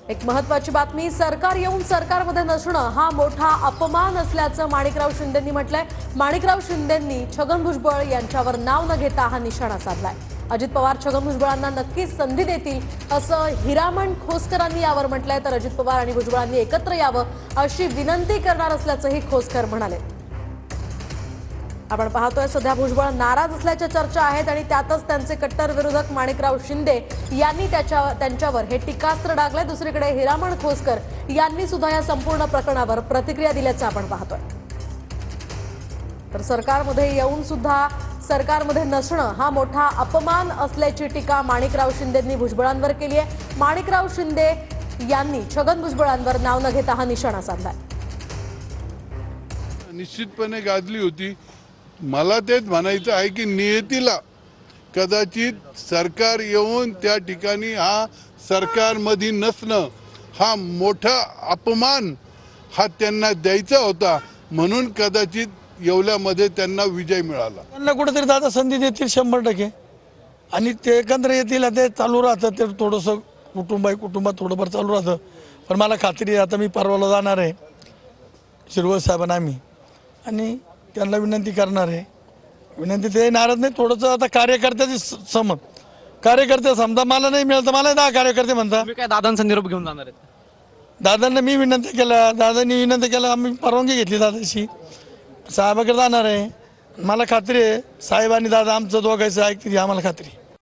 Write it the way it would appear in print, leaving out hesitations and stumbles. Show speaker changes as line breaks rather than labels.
एक महत्त्वाची बातमी, सरकार येऊन सरकारमध्ये नसणं हा मोठा अपमान असल्याचं माणिकराव शिंदेंनी म्हटलंय। माणिकराव शिंदेंनी छगन भुजबळ यांच्यावर नाव न घेता हा निशाणा साधलाय। अजित पवार छगन भुजबळांना नक्कीच संधी देतील असं हिरामण खोसकरांनी यावर म्हटलंय, तर अजित पवार आणि भुजबळांनी एकत्र यावं अशी विनंती करणार असल्याचंही खोसकर म्हणाले। आपण पाहतोय सध्या भुजबळ नाराज असल्याच्या चर्चा आहेत आणि त्यातच त्यांचे कट्टर विरोधक माणिकराव शिंदे यांनी त्यांच्यावर हे टीकास्त्र डागले। दुसरीकडे हिरामण खोसकर यांनी सुद्धा या संपूर्ण प्रकरणावर प्रतिक्रिया दिल्याचं आपण पाहतोय। तर सरकारमध्ये येऊन सुद्धा सरकारमध्ये नसणं हा मोठा अपमान असल्याची टीका माणिकराव शिंदेंनी भुजबळांवर केली आहे। माणिकराव शिंदे यांनी छगन भुजबळांवर नाव न घेता हा निशाणा साधलाय।
निश्चितपणे गाजली होती। मला तेच म्हणायचं आहे की नियतीला कदाचित सरकार येऊन त्या ठिकाणी हा सरकारमध्ये नसणं हा मोठा अपमान हा त्यांना द्यायचा होता, म्हणून कदाचित येवल्यामध्ये त्यांना विजय मिळाला।
त्यांना कुठेतरी दादा संधी देतील 100%, आणि ते एकत्र येतील। ते चालू राहतं, ते थोडंसं कुटुंबात थोडंफार चालू राहतं। पण मला खात्री आहे, आता मी परवाला जाणार आहे शिरवळ साहेबांना आम्ही, आणि त्यांना विनंती करणार आहे। विनंती ते नाराज नाही, थोडंसं आता कार्यकर्त्याची कार्यकर्ते समजा मला नाही मिळतं, मला 10 कार्यकर्ते म्हणता
तुम्ही काय दादांचा निरोप घेऊन जाणार आहेत?
दादांना मी विनंती केला, दादांनी विनंती केला, आम्ही परवानगी घेतली दादाशी, साहेबाकडे जाणार आहे। मला खात्री आहे साहेब आणि दादा आमचं दोघांचं ऐकतील, आम्हाला खात्री आहे।